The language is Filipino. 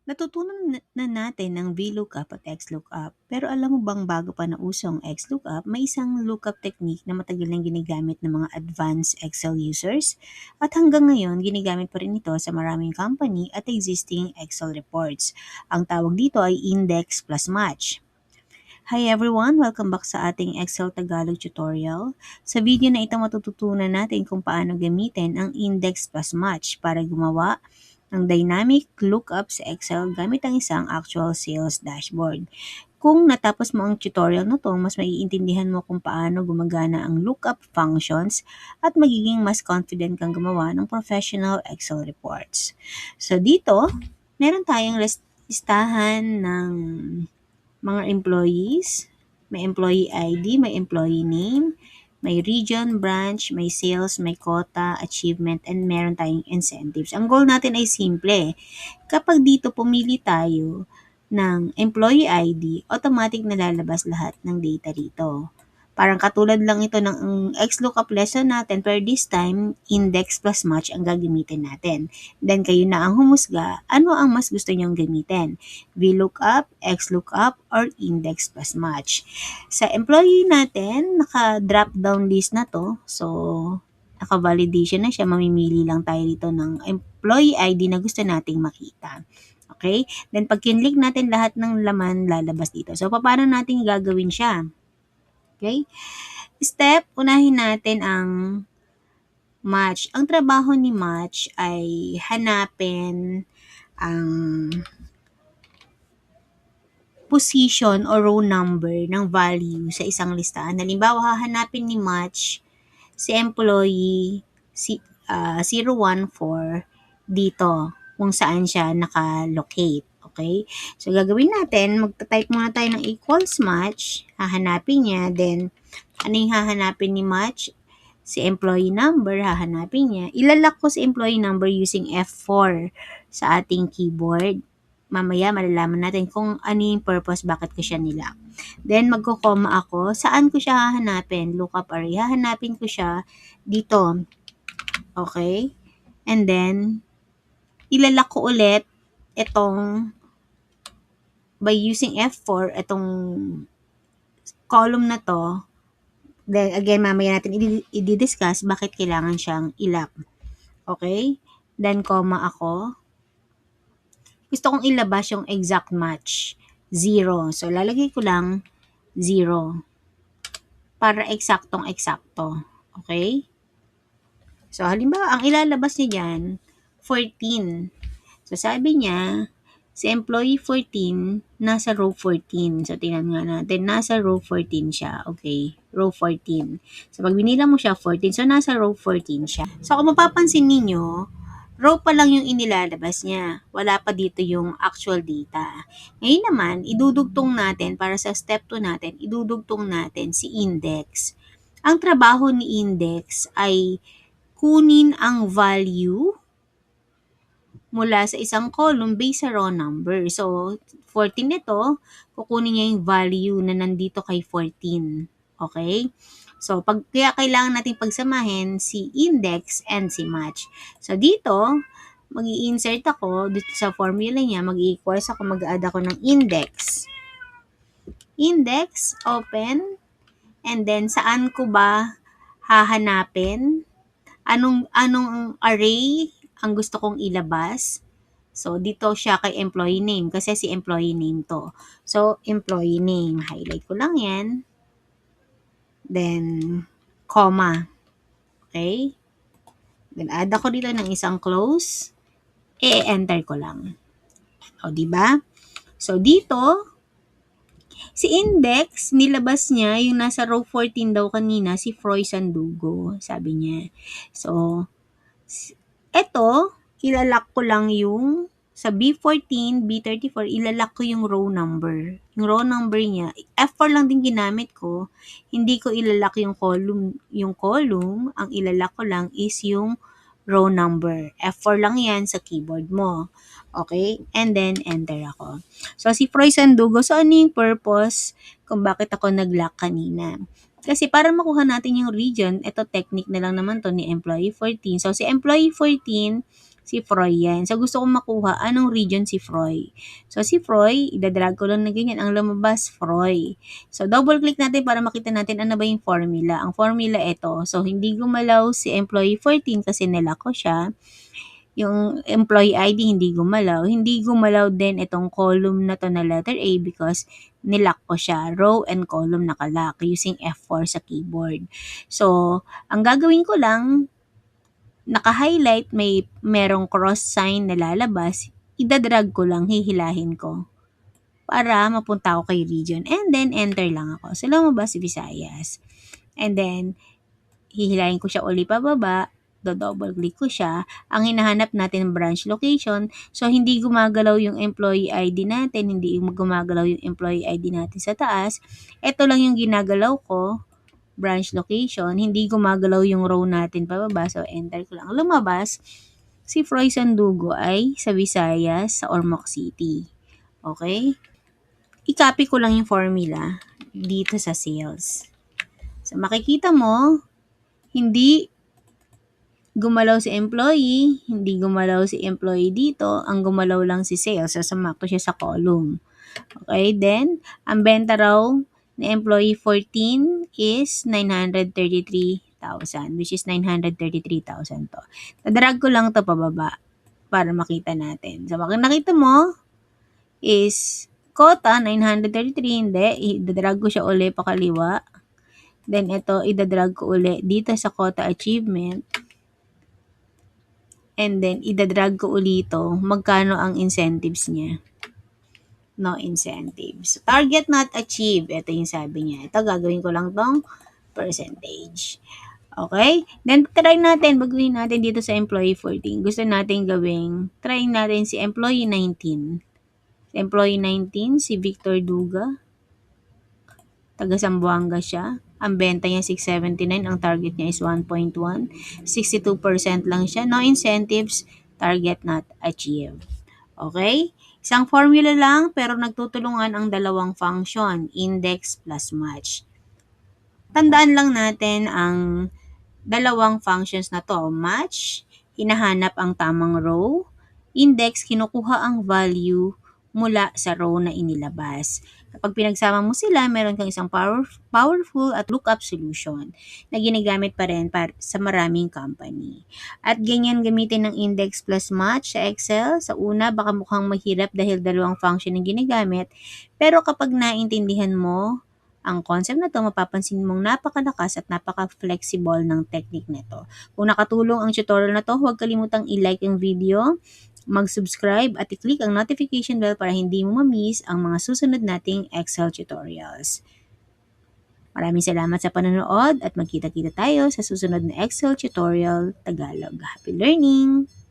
Natutunan na natin ang VLOOKUP at XLOOKUP, pero alam mo bang bago pa nausong XLOOKUP, may isang lookup technique na matagal nang ginagamit ng mga advanced Excel users at hanggang ngayon ginagamit pa rin ito sa maraming company at existing Excel reports. Ang tawag dito ay index plus match. Hi everyone! Welcome back sa ating Excel Tagalog tutorial. Sa video na ito matututunan natin kung paano gamitin ang index plus match para gumawa ng dynamic lookup sa Excel gamit ang isang actual sales dashboard. Kung natapos mo ang tutorial na to, mas maiintindihan mo kung paano gumagana ang lookup functions at magiging mas confident kang gumawa ng professional Excel reports. So dito, meron tayong listahan ng mga employees, may employee ID, may employee name, may region, branch, may sales, may quota, achievement, and meron tayong incentives. Ang goal natin ay simple. Kapag dito pumili tayo ng employee ID, automatic na lalabas lahat ng data dito. Parang katulad lang ito ng XLOOKUP lesson natin, pero this time, index plus match ang gagamitin natin. Then kayo na ang humusga, ano ang mas gusto nyong gamitin? VLOOKUP, XLOOKUP, or index plus match. Sa employee natin, naka-drop down list na to. So, naka-validation na siya. Mamimili lang tayo dito ng employee ID na gusto nating makita. Okay? Then, pag kinlik natin lahat ng laman, lalabas dito. So, paano natin gagawin siya? Okay? Step, unahin natin ang match. Ang trabaho ni match ay hanapin ang position o row number ng value sa isang listahan. Halimbawa, hahanapin ni match si employee 014 dito kung saan siya nakalocate. Okay? So, gagawin natin, magta-type muna tayo ng equals match, hahanapin niya, then, ano yung hahanapin ni match? Si employee number, hahanapin niya. Ilalak ko si employee number using F4 sa ating keyboard. Mamaya, malalaman natin kung ano yung purpose, bakit ko siya nilak. Then, magko-comma ako. Saan ko siya hahanapin? Lookup array. Hahanapin ko siya dito. Okay? And then, ilalak ko ulit itong by using F4, itong column na to. Then, again, mamaya natin i-discuss bakit kailangan siyang ilak. Okay? Then, comma ako. Gusto kong ilabas yung exact match. 0. So, lalagay ko lang 0. Para eksaktong-eksakto. Okay? So, halimbawa, ang ilalabas niya dyan, 14. So, sabi niya, si employee 14, nasa row 14. So, tingnan nga natin, nasa row 14 siya. Okay, row 14. So, pag binila mo siya, 14. So, nasa row 14 siya. So, kung mapapansin ninyo, row pa lang yung inilalabas niya. Wala pa dito yung actual data. Ngayon naman, idudugtong natin, para sa step 2 natin, idudugtong natin si index. Ang trabaho ni index ay kunin ang value mula sa isang column based sa raw number. So, 14 nito, kukunin niya yung value na nandito kay 14. Okay? So, kaya kailangan natin pagsamahin si index and si match. So, dito, mag-i-insert ako, dito sa formula niya, mag-i-equals ako, mag-add ako ng index. Index, open, and then saan ko ba hahanapin? Anong array ang gusto kong ilabas? So, dito siya kay employee name kasi si employee name to. So, employee name. Highlight ko lang yan. Then, comma. Okay? Then, add ako dito ng isang close. E-enter ko lang. O, diba? So, dito, si index, nilabas niya yung nasa row 14 daw kanina, si Froy Sandugo, sabi niya. So, eto, ilalak ko lang yung sa B14, B34, ilalak ko yung row number. Yung row number niya, F4 lang din ginamit ko. Hindi ko ilalak yung column. Yung column, ang ilalak ko lang is yung row number. F4 lang yan sa keyboard mo. Okay? And then, enter ako. So, si Froy Sandugo, so ano yung purpose kung bakit ako nag-lock kanina? Kasi para makuha natin yung region, ito technique na lang naman to ni employee 14. So, si employee 14, Si Froy yan. So, gusto kong makuha anong region si Froy. So, si Froy, idadrag ko lang na ganyan. Ang lumabas, Froy. So, double click natin para makita natin ano ba yung formula. Ang formula ito. So, hindi gumalaw si employee 14 kasi nilak ko siya. Yung employee ID hindi gumalaw. Hindi gumalaw din itong column na to na letter A because nilock ko siya. Row and column nakalock using F4 sa keyboard. So, ang gagawin ko lang, naka-highlight, merong cross sign na lalabas, idadrag ko lang, hihilahin ko para mapunta ako kay region. And then, enter lang ako. So, lumabas si Visayas. And then, hihilahin ko siya uli pababa, double click ko siya. Ang hinahanap natin branch location. So, hindi gumagalaw yung employee ID natin, hindi gumagalaw yung employee ID natin sa taas. Ito lang yung ginagalaw ko, branch location, hindi gumagalaw yung row natin pababa. So, enter ko lang. Lumabas, si Froy Sandugo ay sa Visayas, sa Ormoc City. Okay? I-copy ko lang yung formula dito sa sales. So, makikita mo, hindi gumalaw si employee, hindi gumalaw si employee dito, ang gumalaw lang si sales. Sasama ko siya sa column. Okay, then, ang benta raw ni employee 14 is 933,000, which is 933,000 to. Nadrag ko lang to pababa para makita natin. So, nakita mo is quota 933, hindi. Idadrag ko siya uli pakaliwa. Then, ito, idadrag ko uli dito sa quota achievement. And then, idadrag ko ulito magkano ang incentives niya. No incentives. Target not achieved. Ito yung sabi niya. Ito, gagawin ko lang tong percentage. Okay? Then, try natin. Baguhin natin dito sa employee 14. Gusto natin gawing, try natin si employee 19. Employee 19, si Victor Duga. Taga Zamboanga siya. Ang benta niya 679, ang target niya is 1.1. 62% lang siya. No incentives, target not achieved. Okay? Isang formula lang pero nagtutulungan ang dalawang function, index plus match. Tandaan lang natin ang dalawang functions na to. Match, hinahanap ang tamang row. Index, kinukuha ang value mula sa row na inilabas. Kapag pinagsama mo sila, meron kang isang powerful at lookup solution na ginagamit pa rin sa maraming company. At ganyan gamitin ng index plus match sa Excel. Sa una, baka mukhang mahirap dahil dalawang function ang ginagamit. Pero kapag naintindihan mo ang concept na to, mapapansin mong napakalakas at napaka-flexible ng technique nito. Kung nakatulong ang tutorial na to, huwag kalimutang i-like ang video, mag-subscribe at i-click ang notification bell para hindi mo ma-miss ang mga susunod nating Excel tutorials. Maraming salamat sa panonood at magkita-kita tayo sa susunod na Excel tutorial Tagalog. Happy learning!